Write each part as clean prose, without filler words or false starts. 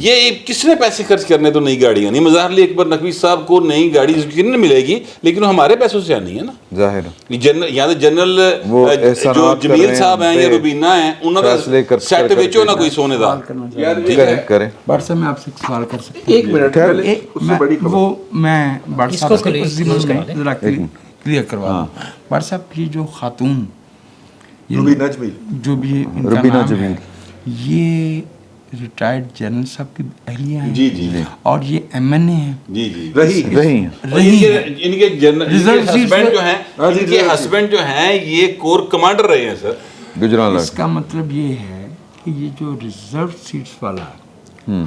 یہ کس نے پیسے خرچ کرنے تو نئی گاڑیاں نہیں. مظاہر علی اکبر نقوی صاحب کو نئی گاڑی کن ملے گی, لیکن وہ ہمارے پیسوں سے آنی ہے نا ظاہر یا تو جنرل جو جمیل صاحب ہیں یا روبینہ ہیں, انہوں نے سیٹ بیچو نا کوئی سونے دا. کریں. بٹ صاحب میں آپ سے ایک سوال کر سکتا ہوں؟ ایک منٹ پہلے اس سے بڑی خبر. وہ میں بٹ اس صاحب کو سے clear- اس ضمن close میں کرا دیں. ذرا کلیئر کروا دوں. بٹ صاحب یہ جو خاتون روبینہ جمیل جو بھی ان کا روبینہ نام جمیل. ہے, یہ ریٹائرڈ جنرل صاحب کی اہلیہ ہیں جی جی اور یہ ایم این اے ہیں. جی جی رہی رہی ہیں. ان کے ہسبینڈ جو ہیں, ان کے ہسبینڈ جو ہیں یہ کور کمانڈر رہے ہیں سر. گجرال اس کا مطلب یہ ہے کہ یہ جو ریزرو سیٹس والا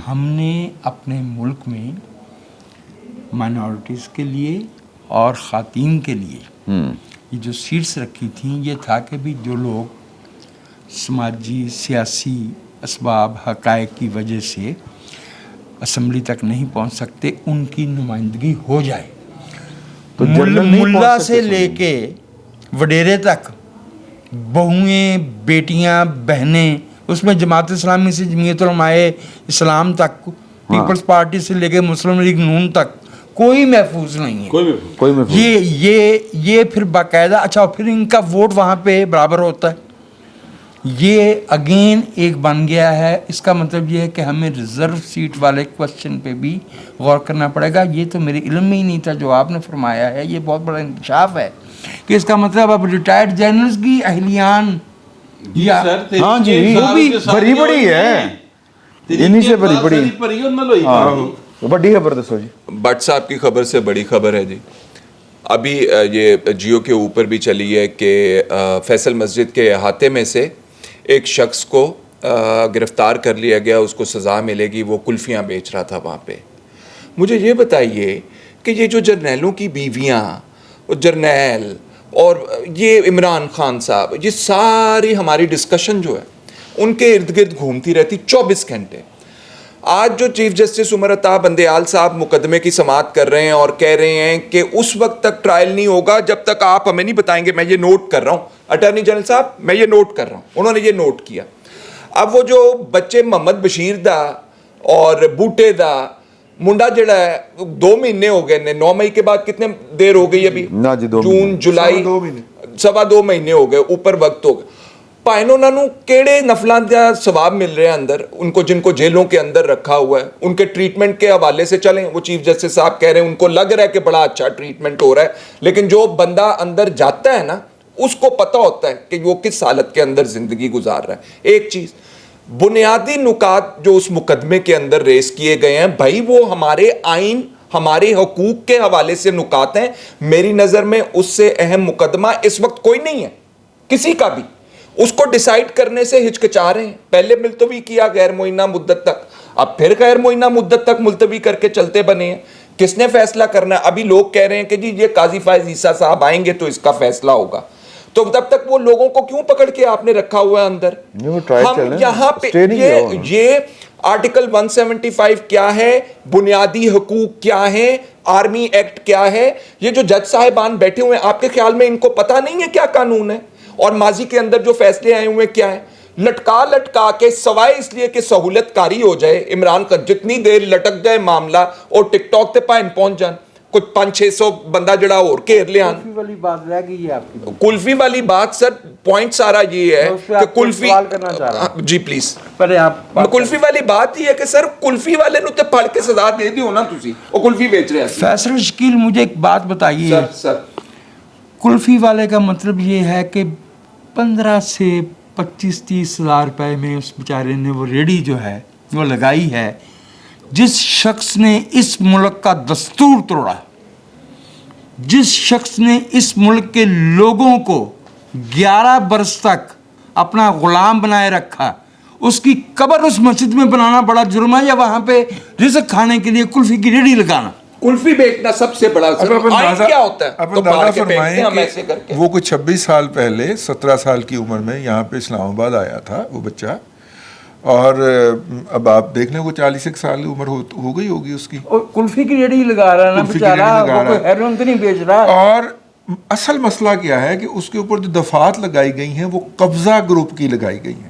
ہم نے اپنے ملک میں مائنورٹیز کے لیے اور خواتین کے لیے یہ جو سیٹس رکھی تھیں, یہ تھا کہ بھی جو لوگ سماجی سیاسی اسباب حقائق کی وجہ سے اسمبلی تک نہیں پہنچ سکتے, ان کی نمائندگی ہو جائے. تو جنرل نہیں پہنچ ملا سکتے سے لے کے وڈیرے تک بہویں بیٹیاں بہنیں, اس میں جماعت اسلامی سے جمعیت علماء اسلام تک, پیپلز پارٹی سے لے کے مسلم لیگ نون تک کوئی محفوظ نہیں ہے. کوئی میں یہ پھر باقاعدہ اچھا پھر ان کا ووٹ وہاں پہ برابر ہوتا ہے. یہ اگین ایک بن گیا ہے. اس کا مطلب یہ ہے کہ ہمیں ریزرو سیٹ والے کوشچن پہ بھی غور کرنا پڑے گا. یہ تو میرے علم میں ہی نہیں تھا جو آپ نے فرمایا ہے, یہ بہت بڑا انکشاف ہے کہ اس کا مطلب اب ریٹائرڈ جنرلز کی اہلیان یا ہاں جی وہ بھی بڑی بڑی ہے, انہی سے بڑی بڑی خبر دسو جی. بٹ صاحب کی خبر سے بڑی خبر ہے جی. ابھی یہ جیو کے اوپر بھی چلی ہے کہ فیصل مسجد کے احاطے میں سے ایک شخص کو گرفتار کر لیا گیا, اس کو سزا ملے گی, وہ کلفیاں بیچ رہا تھا وہاں پہ. مجھے یہ بتائیے کہ یہ جو جرنیلوں کی بیویاں, جرنیل اور یہ عمران خان صاحب, یہ ساری ہماری ڈسکشن جو ہے ان کے ارد گرد گھومتی رہتی 24 گھنٹے. آج جو چیف جسٹس عمر عطا بندیال صاحب مقدمے کی سماعت کر رہے ہیں اور کہہ رہے ہیں کہ اس وقت تک ٹرائل نہیں ہوگا جب تک آپ ہمیں نہیں بتائیں گے. میں یہ نوٹ کر رہا ہوں اٹارنی جنرل صاحب, میں یہ نوٹ کر رہا ہوں, انہوں نے یہ نوٹ کیا. اب وہ جو بچے محمد بشیر دا اور بوٹے دا منڈا جڑا ہے 2 مہینے ہو گئے نے, 9 مئی کے بعد کتنے دیر ہو گئی ابھی, جون جولائی 2.5 مہینے ہو گئے, اوپر وقت ہو گئے. پائنوں نانو کیڑے نفلاں دا ثواب مل رہے ہیں اندر ان کو, جن کو جیلوں کے اندر رکھا ہوا ہے. ان کے ٹریٹمنٹ کے حوالے سے چلیں, وہ چیف جسٹس صاحب کہہ رہے ہیں ان کو لگ رہا ہے کہ بڑا اچھا ٹریٹمنٹ ہو رہا ہے, لیکن جو بندہ اندر جاتا ہے نا اس کو پتہ ہوتا ہے کہ وہ کس حالت کے اندر زندگی گزار رہا ہے. ایک چیز بنیادی نکات جو اس مقدمے کے اندر ریز کیے گئے ہیں بھائی, وہ ہمارے آئین ہمارے حقوق کے حوالے سے نکات ہیں. میری نظر میں اس سے اہم مقدمہ اس وقت کوئی نہیں ہے کسی کا بھی. اس کو ڈیسائیڈ کرنے سے ہچکچا رہے ہیں. پہلے ملتوی کیا غیر معینہ مدت تک, اب پھر غیر معینہ مدت تک ملتوی کر کے چلتے بنے ہیں. کس نے فیصلہ کرنا ہے؟ ابھی لوگ کہہ رہے ہیں کہ جی یہ قاضی فائز عیسیٰ صاحب آئیں گے تو اس کا فیصلہ ہوگا. تو تب تک وہ لوگوں کو کیوں پکڑ کے آپ نے رکھا ہوا ہے اندر؟ ہم یہاں پہ یہ آرٹیکل 175 کیا ہے, بنیادی حقوق کیا ہے, آرمی ایکٹ کیا ہے, یہ جو جج صاحبان بیٹھے ہوئے ہیں آپ کے خیال میں ان کو پتہ نہیں ہے کیا قانون ہے اور ماضی کے اندر جو فیصلے آئے ہوئے کیا ہے؟ لٹکا کے سوائے اس لیے کہ سہولت کاری ہو جائے, عمران کا جتنی دیر لٹک جائے معاملہ اور ٹک ٹاک تے پائن پہنچ جان, کچھ 500-600 بندہ جڑا اور گھیر لے آن. کلفی والی بات رہ گئی ہے آپ کی. کلفی والی بات سر پوائنٹ سارا یہ ہے کہ کلفی, جی پلیز, پہلے آپ کلفی والی بات یہ ہے کہ سر کلفی والے نو تے پھڑ کے سزا دے دیو نا تسی, وہ کلفی بیچ رہے ہیں. فیصل شکیل مجھے ایک بات بتائیے, سر کلفی والے کا مطلب یہ ہے کہ 15 سے 25-30 ہزار روپے میں اس بیچارے نے وہ ریڑھی جو ہے وہ لگائی ہے. جس شخص نے اس ملک کا دستور توڑا, جس شخص نے اس ملک کے لوگوں کو 11 برس تک اپنا غلام بنائے رکھا, اس کی قبر اس مسجد میں بنانا بڑا جرم ہے یا وہاں پہ رزق کھانے کے لیے کلفی کی ریڑھی لگانا؟ کلفی بیچنا سب سے بڑا کیا ہوتا ہے؟ اب اندازہ فرمائیں کہ وہ کوئی 26 سال پہلے 17 سال کی عمر میں یہاں پہ اسلام آباد آیا تھا وہ بچہ, اور اب آپ دیکھ لیں وہ 41 سال عمر ہو گئی ہوگی اس کی, کلفی کی ریڑھی لگا رہا ہے نا بیچارہ, وہ کوئی ہیروئن تو نہیں بیچ رہا. اور اصل مسئلہ کیا ہے کہ اس کے اوپر جو دفعات لگائی گئی ہیں وہ قبضہ گروپ کی لگائی گئی ہیں.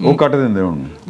ਉਹ ਕੱਟ ਦਿੰਦੇ ਹੁਣ।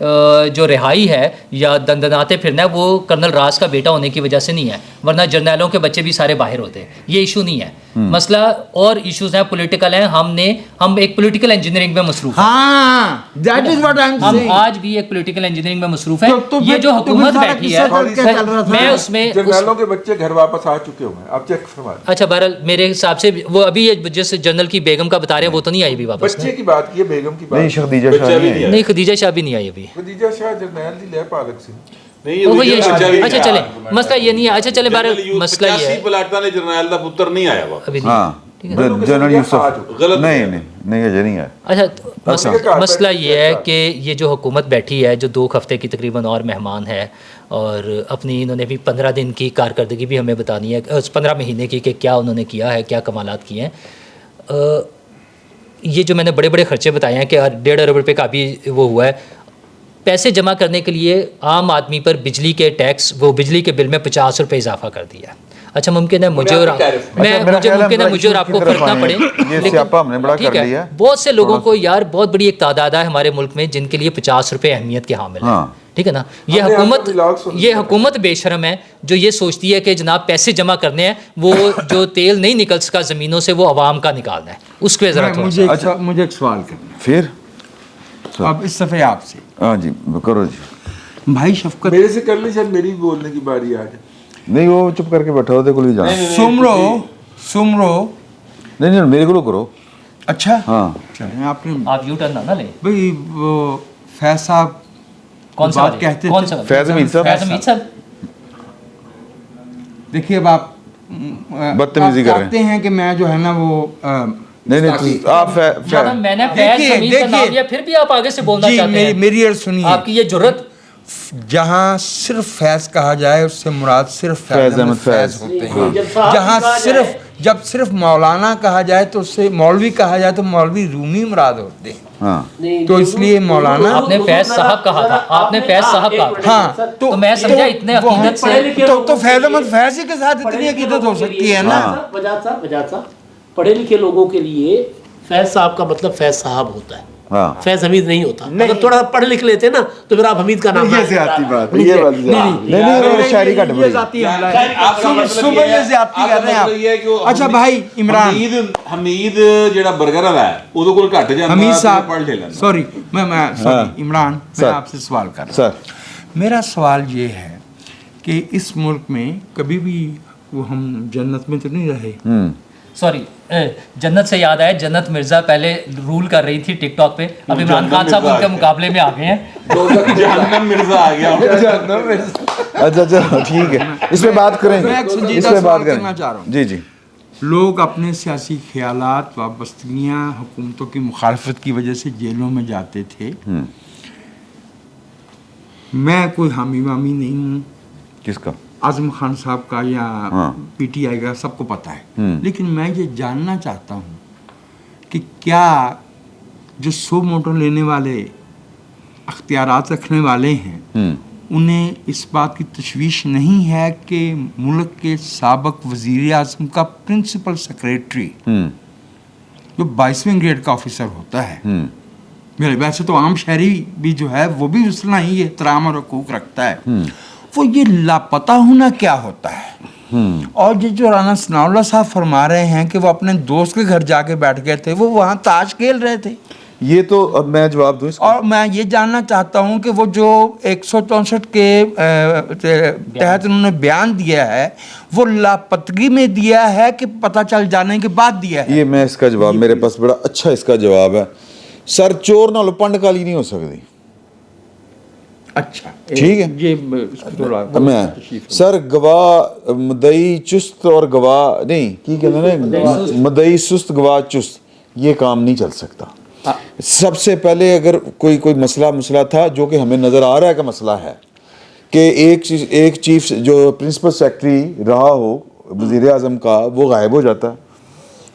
جو رہائی ہے یا دندناتے پھرنا ہے وہ کرنل راز کا بیٹا ہونے کی وجہ سے نہیں ہے، ورنہ جرنیلوں کے بچے بھی سارے باہر ہوتے ہیں. یہ ایشو نہیں ہے. مسئلہ اور ایشوز ہیں، پولیٹیکل ہیں. ہم ایک پولیٹیکل انجینئرنگ میں مصروف ہیں. ہاں that is what I am ہم سیئنگ. آج بھی ایک پولیٹیکل انجینئرنگ میں مصروف ہیں. تو یہ جو حکومت سارا بیٹھی قصہ کیا چل رہا ہے تھا؟ میں اس میں جرنیلوں کے بچے گھر واپس آ چکے ہوئے ہیں، آپ چیک فرما دیں. اچھا بہرحال میرے حساب سے وہ ابھی یہ جس جنرل کی بیگم کا بتا رہے ہیں وہ تو نہیں آئی ابھی واپس. بچے کی بات کی ہے، بیگم کی بات نہیں خدیجہ شاہ نہیں ہے. نہیں خدیجہ شاہ بھی نہیں آئی ابھی. خدیجہ شاہ جرنیل دی لے پالک سے. نہیں وہ یہ بچہ بھی اچھا چلے مسئلہ یہ نہیں ہے. اچھا چلے بہرحال مسئلہ یہ 85 ہے پلاٹا نے جرنیل دا پتر نہیں آیا وا. ابھی ہاں نہیں. جنرل یوسف غلط نہیں اجے نہیں ہے. اچھا مسئلہ یہ ہے کہ یہ جو حکومت بیٹھی ہے جو 2 ہفتے کی تقریباً اور مہمان ہے اور اپنی انہوں نے بھی 15 دن کی کارکردگی بھی ہمیں بتانی ہے، 15 مہینے کی کہ کیا انہوں نے کیا ہے، کیا کمالات کیے ہیں. یہ جو میں نے بڑے بڑے خرچے بتائے ہیں کہ 1.5 ارب روپے کا بھی وہ ہوا ہے، پیسے جمع کرنے کے لیے عام آدمی پر بجلی کے ٹیکس وہ بجلی کے بل میں 50 روپے اضافہ کر دیا. اچھا ممکن ہے مجھے اور آپ کو فرق نہ پڑے، لیکن بہت سے لوگوں کو یار بہت بڑی ایک تعداد ہے ہمارے ملک میں جن کے لیے 50 روپے اہمیت کے حامل ہیں. ٹھیک ہے نا. یہ حکومت بے شرم ہے جو یہ سوچتی ہے کہ جناب پیسے جمع کرنے ہیں، وہ جو تیل نہیں نکل سکا زمینوں سے وہ عوام کا نکالنا ہے. اس پہ ذرا مجھے ایک سوال کرنا ہے پھر اب اس دفعہ آپ سے. ہاں جی کرو جی. بھائی شفقت میرے سے کر لی شاید میری بولنے کی باری آ جائے. نہیں وہ چپ کر کے بیٹھا ہوتے کو جانا. سمرو نہیں میرے کو کرو. اچھا ہاں چلیں آپ یو ٹرن نہ لیں. بھائی وہ فیض صاحب کون سا بات کہتے کون سا فیض حمید صاحب دیکھیے اب آپ بدتمیزی کر رہے ہیں. کہتے ہیں کہ میں جو ہے نا وہ نہیں آپ میں نے فیض حمید کا نام لیا پھر بھی آپ آگے سے بولنا چاہتے ہیں. میری عرض سنیے. آپ کی یہ جرت جہاں صرف فیض کہا جائے اس سے مراد صرف فیض احمد فیض ہوتے ہیں. جہاں جب صرف مولانا کہا جائے تو اس سے مولوی کہا جائے تو مولوی رومی مراد ہوتے ہیں. تو اس لیے مولانا آپ نے فیض صاحب کہا تھا، آپ نے فیض صاحب کہا. ہاں تو میں سمجھا اتنے عقیدت سے تو فیض احمد فیض کے ساتھ اتنی عقیدت ہو سکتی ہے نا. وجاد صاحب پڑھے لکھے لوگوں کے لیے فیض صاحب کا مطلب فیض صاحب ہوتا ہے، فیض حمید نہیں ہوتا. اگر تھوڑا پڑھ لکھ لیتے نا تو پھر آپ حمید کا نام یہ زیادتی بات ہے، یہ والی نہیں شاعری کا یہ ذاتی حملہ ہے. صبح یہ زیادتی کر رہے ہیں آپ. اچھا بھائی عمران حمید جڑا برگر والا ہے اودے کول گھٹ جاندا حمید پڑھ صاحب لے لیندا. سوری عمران میں آپ سے سوال کر رہا ہوں. میرا سوال یہ ہے کہ اس ملک میں کبھی بھی وہ ہم جنت میں تو نہیں رہے. سوری جنت سے یاد آیا، جنت مرزا پہلے رول کر رہی تھی ٹک ٹاک پہ، اب عمران خان صاحب ان کے مقابلے میں آ گئے ہیں. جہنم مرزا آ گیا. اچھا چلو ٹھیک ہے اس پہ بات کریں گے. میں ایک سنجیدہ اس پہ بات سوال کریں کرنا چاہ رہا ہوں. جی جی. لوگ اپنے سیاسی خیالات وابستگیاں حکومتوں کی مخالفت کی وجہ سے جیلوں میں جاتے تھے. میں کوئی حامی وامی نہیں ہوں کس کا؟ اعظم خان صاحب کا یا پی ٹی آئی کا، سب کو پتہ ہے. لیکن میں یہ جاننا چاہتا ہوں کہ کیا جو سو موٹر لینے والے اختیارات رکھنے والے ہیں انہیں اس بات کی تشویش نہیں ہے کہ ملک کے سابق وزیر اعظم کا پرنسپل سیکریٹری جو 22ویں گریڈ کا آفیسر ہوتا ہے، میرے ویسے تو عام شہری بھی جو ہے وہ بھی اس طرح ہی احترام اور حقوق رکھتا ہے، وہ یہ لاپتہ ہونا کیا ہوتا ہے؟ اور یہ جو رانا ثناء اللہ صاحب فرما رہے ہیں کہ وہ اپنے دوست کے گھر جا کے بیٹھ گئے تھے، وہ وہاں تاش کھیل رہے تھے. یہ تو اب میں جواب دوں اس کو. اور میں یہ جاننا چاہتا ہوں کہ وہ جو 164 کے تحت انہوں نے بیان دیا ہے وہ لاپتگی میں دیا ہے کہ پتہ چل جانے کے بعد دیا ہے؟ یہ میں اس کا جواب میرے پاس بڑا اچھا اس کا جواب ہے. سر چور نال پنڈ کالی نہیں ہو سکتی. اچھا ٹھیک ہے. یہ میں سر گواہ مدعی چست اور گواہ نہیں کی کہتے ہیں مدعی سست گواہ چست، یہ کام نہیں چل سکتا. سب سے پہلے اگر کوئی مسئلہ تھا جو کہ ہمیں نظر آ رہا ہے کہ مسئلہ ہے کہ ایک چیف جو پرنسپل سیکرٹری رہا ہو وزیر اعظم کا وہ غائب ہو جاتا ہے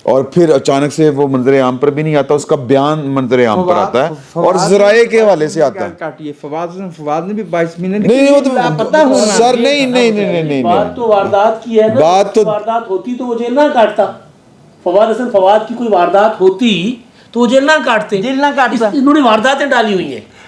اور پھر اچانک سے وہ منظر عام پر بھی نہیں آتا، اس کا بیان منظر عام پر آتا ہے اور ذرائع کے حوالے سے آتا ہے. فواد نے بھی 22 مہینے نہیں وہ تو سر نہیں بات تو واردات کی ہے نا. بات تو واردات ہوتی تو وہ جیل نہ کاٹتا. فواد کی کوئی واردات ہوتی تو وہ جیل نہ کاٹتے. جیل نہ کاٹتا. انہوں نے وارداتیں ڈالی ہوئی ہیں.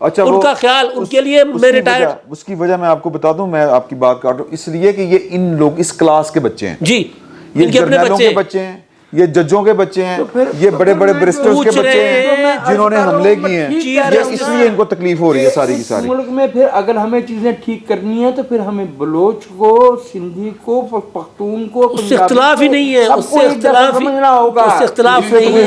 اچھا ان کا خیال ان کے لیے میں ریٹائرڈ. اس کی وجہ میں آپ کو بتا دوں, میں آپ کی بات کاٹوں, اس لیے کہ یہ ان لوگ اس کلاس کے بچے ہیں جی, یہ ان کے اپنے جرنیلوں کے بچے ہیں, یہ ججوں کے بچے ہیں, یہ بڑے بڑے بیرسٹرز کے بچے ہیں جنہوں نے حملے کیے ہیں, اس لیے ان کو تکلیف ہو رہی ہے ساری کی ساری. ملک میں پھر اگر ہمیں چیزیں ٹھیک کرنی ہیں تو پھر ہمیں بلوچ کو, سندھی کو, پختون کو, اس سے اختلاف ہی نہیں ہے, اس سے اختلاف سمجھنا ہوگا, اس سے اختلاف نہیں ہے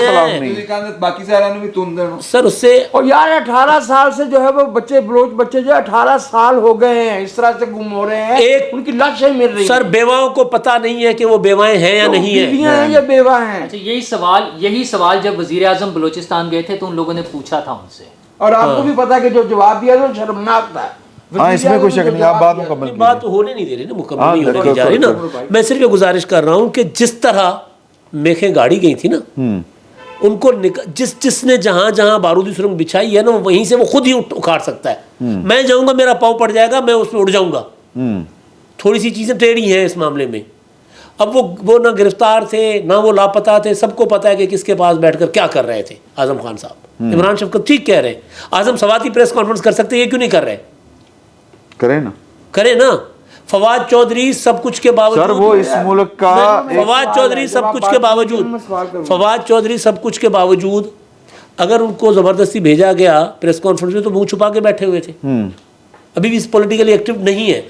باقی سارا بھی تم دینا سر. اس سے اور یار 18 سال سے جو ہے وہ بچے, بلوچ بچے جو 18 سال ہو گئے ہیں اس طرح سے گم ہو رہے ہیں, ان کی لاشیں مل رہی ہیں. سر بیواؤں کو پتہ نہیں ہے کہ وہ بیوائیں ہیں یا نہیں ہیں, بیویاں ہیں یا بیوہ ہیں. یہی سوال جب وزیر اعظم بلوچستان گئے تھے تو ان لوگوں نے پوچھا تھا ان سے, اور آپ کو بھی پتا کہ جو جواب دیا تو شرمناک تھا. ہاں اس میں کوئی شک نہیں, آپ بات مکمل کیجئے. بات ہونے نہیں دے رہی نا, مکمل نہیں ہونے دی جا رہی نا. میں صرف یہ گزارش کر رہا ہوں کہ جس طرح میخیں گاڑی گئی تھی نا, ان کو جس نے جہاں بارودی سرنگ بچھائی ہے نا, وہیں سے وہ خود ہی اکھاڑ سکتا ہے. میں جاؤں گا, میرا پاؤں پڑ جائے گا, میں اس میں اڑ جاؤں گا. تھوڑی سی چیزیں ٹیڑھی ہیں اس معاملے میں. اب وہ نہ گرفتار تھے نہ وہ لاپتہ تھے, سب کو پتا ہے کہ کس کے پاس بیٹھ کر کیا کر رہے تھے اعظم خان صاحب. عمران شفقت ٹھیک کہہ رہے ہیں, اعظم سواتی پریس کانفرنس کر سکتے, یہ کیوں نہیں کر رہے؟ کریں نا. فواد چودھری سب کچھ کے باوجود, سر وہ اس ملک کا فواد چودھری سب کچھ کے باوجود اگر ان کو زبردستی بھیجا گیا پریس کانفرنس میں تو منہ چھپا کے بیٹھے ہوئے تھے, ابھی بھی پولیٹیکلی ایکٹیو نہیں ہے.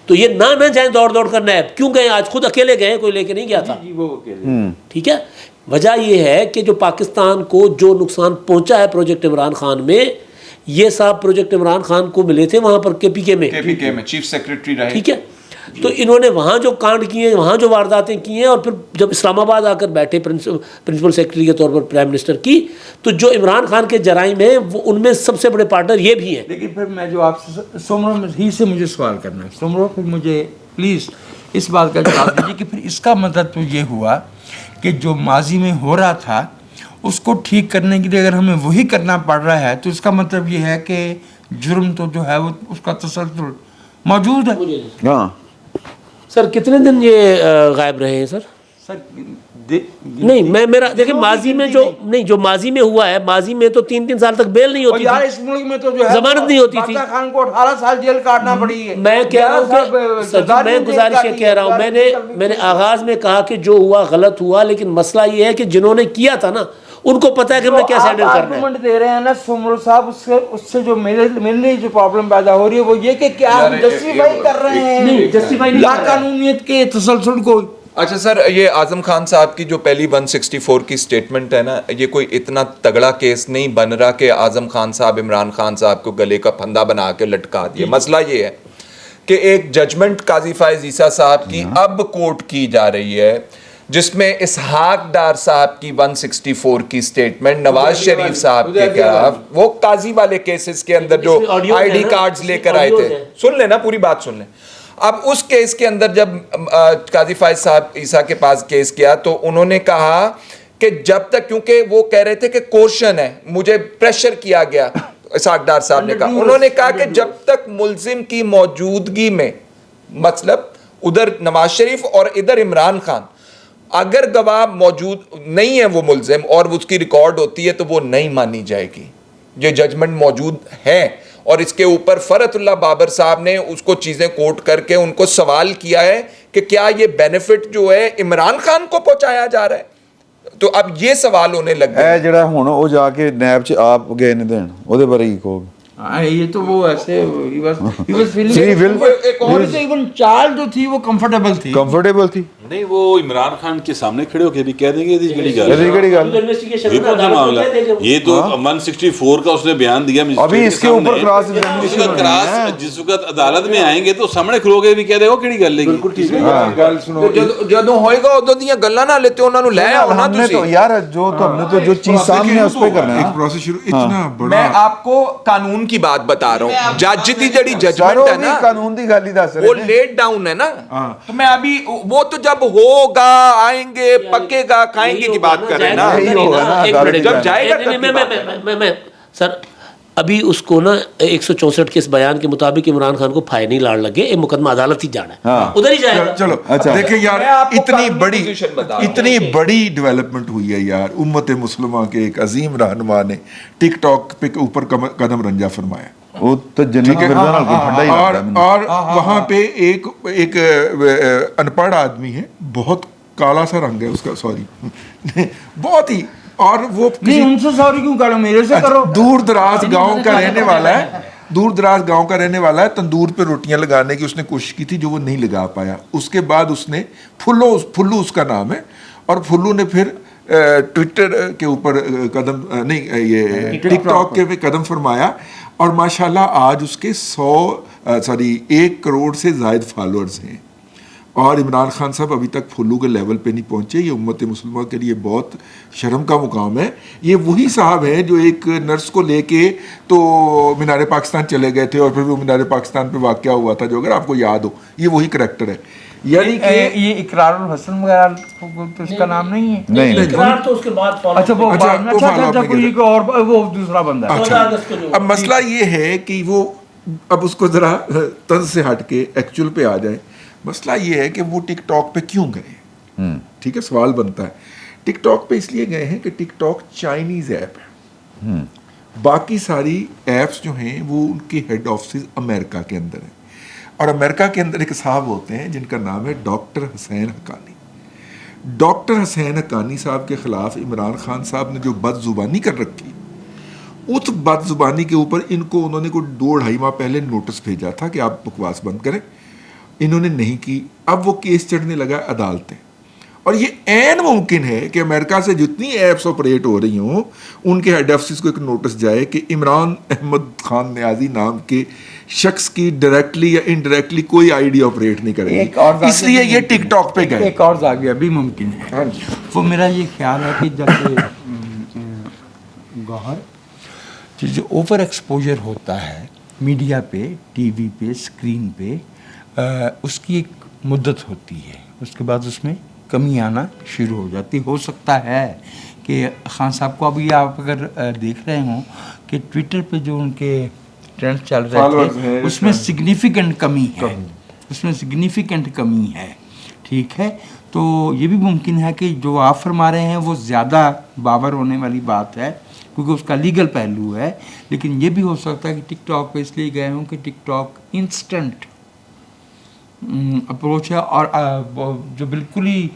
تو یہ نہ جائیں دوڑ کر نیب, کیوں گئے آج؟ خود اکیلے گئے, کوئی لے کے نہیں گیا تھا. ٹھیک ہے, وجہ یہ ہے کہ جو پاکستان کو جو نقصان پہنچا ہے پروجیکٹ عمران خان میں, یہ صاحب پروجیکٹ عمران خان کو ملے تھے وہاں پر کے پی کے میں چیف سیکرٹری رہے. ٹھیک ہے, تو انہوں نے وہاں جو کانڈ کیے, وہاں جو وارداتیں کی ہیں, اور پھر جب اسلام آباد آ کر بیٹھے پرنسپل سیکرٹری کے طور پر پرائم منسٹر کی, تو جو عمران خان کے جرائم ہیں وہ ان میں سب سے بڑے پارٹنر یہ بھی ہیں. لیکن پھر میں جو آپ سے سومرو ہی سے مجھے سوال کرنا ہے, سومرو پھر مجھے پلیز اس بات کا جواب دیجیے کہ پھر اس کا مطلب تو یہ ہوا کہ جو ماضی میں ہو رہا تھا اس کو ٹھیک کرنے کے لیے اگر ہمیں وہی کرنا پڑ رہا ہے تو اس کا مطلب یہ ہے کہ جرم تو جو ہے وہ اس کا تسلسل موجود ہے. ہاں سر کتنے دن یہ غائب رہے ہیں سر؟ نہیں میں میرا دیکھیں ماضی میں جو ماضی میں ہوا ہے, ماضی میں تو 3 سال تک بیل نہیں ہوتی یار, اس ملک میں تو جو ہے ضمانت نہیں ہوتی تھی. باقا خان کو 18 سال جیل کاٹنا پڑی ہے. میں کہہ رہا ہوں کہ میں گزارش یہ کہہ رہا ہوں, میں نے آغاز میں کہا کہ جو ہوا غلط ہوا, لیکن مسئلہ یہ ہے کہ جنہوں نے کیا تھا نا ان کو پتہ ہے کہ ہمیں کیسے ہینڈل کرنا ہے. آرگومنٹ دے رہے ہیں نا سومرو صاحب, اس سے جو میرے لیے جو پرابلم پیدا ہو رہی ہے وہ یہ کہ کیا ہم جسٹیفائی کر رہے ہیں لا قانونیت کے تسلسل کو. اچھا سر, یہ اعظم خان صاحب کی جو پہلی 164 کی سٹیٹمنٹ ہے نا, یہ کوئی اتنا تگڑا کیس نہیں بن رہا کہ اعظم خان صاحب عمران خان صاحب کو گلے کا پھندا بنا کے لٹکا دیے. مسئلہ یہ ہے کہ ایک ججمنٹ قاضی فائز عیسیٰ صاحب کی اب کورٹ کی جا رہی ہے, جس میں اسحاق ڈار صاحب کی 164 کی سٹیٹمنٹ نواز شریف صاحب کے خلاف, وہ قاضی والے کیسز کے اندر جو آئی ڈی کارڈز لے کر آئے تھے, سن لیں نا پوری بات سن لیں. اب اس کیس کے اندر جب قاضی فائز صاحب عیسیٰ کے پاس کیس کیا تو انہوں نے کہا کہ جب تک, کیونکہ وہ کہہ رہے تھے کہ کورشن ہے, مجھے پریشر کیا گیا, اسحاق ڈار صاحب نے کہا, انہوں نے کہا کہ جب تک ملزم کی موجودگی میں, مطلب ادھر نواز شریف اور ادھر عمران خان, اگر گواہ موجود نہیں ہے وہ ملزم اور اس کی ریکارڈ ہوتی ہے تو وہ نہیں مانی جائے گی. یہ ججمنٹ موجود ہے, اور اس کے اوپر فرحت اللہ بابر صاحب نے اس کو چیزیں کوٹ کر کے ان کو سوال کیا ہے کہ کیا یہ بینیفٹ جو ہے عمران خان کو پہنچایا جا رہا ہے. تو اب یہ سوال ہونے لگ گیا ہے جڑا ہن او جا کے نیب چ آپ گئے نے دین او دے بارے ہی کہو. یہ تو وہ ایسے ایون چال جو تھی وہ کمفرٹیبل تھی. نہیں, وہ عمران خان کے سامنے کھڑے ہو کے بھی کہہ دیں گے معاملہ, یہ تو 164 کا اس نے بیان دیا ابھی اس کے اوپر کراس جس وقت عدالت میں آئیں گے تو سامنے کھلو گے بھی کہہ دے گا کیڑی گل ہے. جدوں ہوئے گا ادوں دیاں گلاں نہ لیتے انہاں نوں لے آؤ نا تسی. یار جو تو ہم نے تو جو چیز سامنے اس پہ کرنا ہے, ایک پروسیس شروع اتنا بڑا. میں آپ کو قانون کی بات بتا رہا ہوں, جج دی جڑی ججمنٹ ہے نا قانون دی گل ہی دس رہے وہ لیٹ ڈاؤن ہے نا, تو میں ابھی وہ تو جب ہوگا آئیں گے پکے گا کھائیں گے کی بات کر رہے ہیں نا, جب جائے گا. میں سر ابھی اس کو نا 164 کے اس بیان کے مطابق عمران خان کو پھائے نہیں لاڑ لگے, یہ مقدمہ عدالت ہی جانا ہے, ادھر ہی جائے گا. چلو دیکھیں یار, اتنی بڑی ڈیولپمنٹ ہوئی ہے یار, امت مسلمہ کے ایک عظیم رہنما نے ٹک ٹاک پہ اوپر قدم رنجا فرمایا. وہ تو جنت گردان کو ٹھنڈا ہی لگتا ہے. اور وہاں پہ ایک ان پڑھ آدمی ہے, بہت کالا سا رنگ ہے اس کا, سوری بہت ہی, اور وہ نہیں ان سے سوری کیوں کرو, میرے سے کرو. دور دراز گاؤں کا رہنے والا ہے, دور دراز گاؤں کا رہنے والا ہے. تندور پہ روٹیاں لگانے کی اس نے کوشش کی تھی جو وہ نہیں لگا پایا. اس کے بعد اس نے پھلو اس کا نام ہے, اور پھلو نے پھر ٹویٹر کے اوپر قدم نہیں یہ ٹک ٹاک کے پہ قدم فرمایا, اور ماشاءاللہ آج اس کے 1 کروڑ سے زائد فالوورز ہیں. اور عمران خان صاحب ابھی تک پھلو کے لیول پہ نہیں پہنچے. یہ امت مسلمہ کے لیے بہت شرم کا مقام ہے. یہ وہی صاحب ہیں جو ایک نرس کو لے کے تو مینار پاکستان چلے گئے تھے, اور پھر وہ مینار پاکستان پہ واقعہ ہوا تھا جو اگر آپ کو یاد ہو, یہ وہی کریکٹر ہے. یعنی کہ یہ اقرار الحسن وغیرہ تو اس کا نام نہیں ہے. نہیں اقرار تو اس کے بعد فالو. اچھا وہ اچھا کوئی اور وہ دوسرا بندہ ہے. اچھا, اب مسئلہ یہ ہے کہ وہ, اب اس کو ذرا طنز سے ہٹ کے ایکچوئل پہ آ جائیں. مسئلہ یہ ہے کہ وہ ٹک ٹاک پہ کیوں گئے. ٹھیک ہے, سوال بنتا ہے ٹک ٹاک پہ اس لیے گئے ہیں کہ ٹک ٹاک چائنیز ایپ ہے. باقی ساری ایپس جو ہیں وہ ان کے ہیڈ آفسز امریکہ کے اندر ہیں, اور امریکہ کے اندر ایک صاحب ہوتے ہیں جن کا نام ہے ڈاکٹر حسین حقانی. ڈاکٹر حسین حقانی صاحب کے خلاف عمران خان صاحب نے جو بد زبانی کر رکھی, اس بد زبانی کے اوپر ان کو انہوں نے کوئی 2-2.5 ماہ پہلے نوٹس بھیجا تھا کہ آپ بکواس بند کریں. انہوں نے نہیں کی. اب وہ کیس چڑھنے لگا عدالتیں, اور یہ عین ممکن ہے کہ امریکہ سے جتنی ایپس آپریٹ ہو رہی ہوں ان کے ہیڈ آفسز کو ایک نوٹس جائے کہ عمران احمد خان نیازی نام کے شخص کی ڈائریکٹلی یا انڈائریکٹلی کوئی آئی ڈی آپریٹ نہیں کرے گی, اس لیے یہ ٹک ٹاک پہ گئے. ایک اور زاویہ بھی ممکن ہے. وہ میرا یہ خیال ہے کہ جیسے گوہر جو اوور ایکسپوجر ہوتا ہے میڈیا پہ, ٹی وی پہ, اسکرین پہ, اس کی ایک مدت ہوتی ہے, اس کے بعد اس میں کمی آنا شروع ہو جاتی. ہو سکتا ہے کہ خان صاحب کو ابھی آپ اگر دیکھ رہے ہوں کہ ٹویٹر پہ جو ان کے ٹرینڈ چل رہے تھے اس میں سگنیفیکنٹ کمی ہے, اس میں سگنیفیکنٹ کمی ہے. ٹھیک ہے, تو یہ بھی ممکن ہے کہ جو آپ فرما رہے ہیں وہ زیادہ باور ہونے والی بات ہے کیونکہ اس کا لیگل پہلو ہے. لیکن یہ بھی ہو سکتا ہے کہ ٹک ٹاک پہ اس لیے گئے ہوں کہ ٹک ٹاک انسٹنٹ اپروچ ہے, اور جو بالکل ہی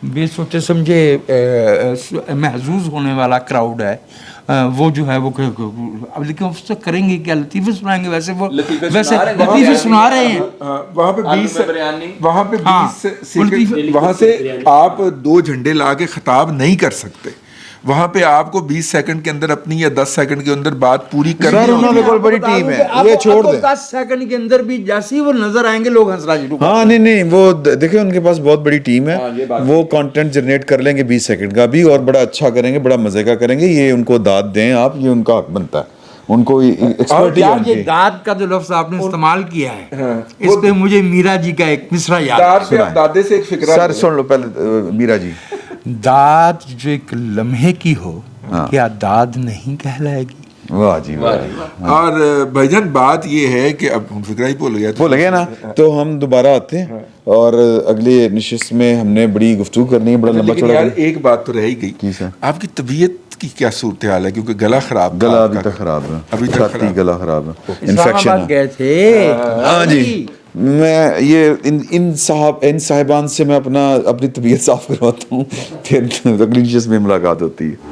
بے سوچے سمجھے محظوظ ہونے والا کراؤڈ ہے, وہ جو ہے وہ اب لیکن اس سے کریں گے کیا, لطیفے سنائیں گے. ویسے وہ لطیفے سنا رہے ہیں وہاں پہ 20 وہاں سے آپ 2 جھنڈے لا کے خطاب نہیں کر سکتے. وہاں پہ آپ کو 20 سیکنڈ کے اندر اپنی یا 10 سیکنڈ کے اندر بات پوری کرنی. انہوں نے کوئی بڑی ٹیم ہے, یہ چھوڑ دیں. 10 سیکنڈ کے اندر بھی جیسے ہی وہ نظر آئیں گے لوگ ہنسنا شروع. ہاں نہیں وہ دیکھیں ان کے پاس بہت بڑی ٹیم ہے, وہ کانٹینٹ جنریٹ کر لیں گے 20 سیکنڈ کا بھی, اور بڑا اچھا کریں گے, بڑا مزے کا کریں گے. یہ ان کو داد دیں آپ, یہ ان کا حق بنتا ہے. ان کو یہ داد کا جو لفظ آپ نے استعمال کیا ہے اس پہ مجھے میرا جی کا ایک مصرع یاد ہے. دادے سے ایک فکرہ سر سن لو پہلے میرا جی. داد جو ایک لمحے کی ہو کیا داد نہیں کہلائے گی. واہ جی واہ. اور بھائی جان بات یہ ہے کہ اب ہم فکرہ ہی بھول گئے نا, تو ہم دوبارہ آتے ہیں اور اگلی نشست میں ہم نے بڑی گفتگو کرنی ہے, بڑا لمبا چوڑا. ایک بات تو رہ ہی گئی, آپ کی طبیعت کی کیا صورتحال ہے, کیونکہ گلا خراب, گلا ابھی تک خراب ہے, ابھی تک گلا خراب ہے, انفیکشن گئے تھے. ہاں جی, میں یہ ان صاحبان سے میں اپنی طبیعت صاف کرواتا ہوں, پھر اگلی نشست میں ملاقات ہوتی ہے.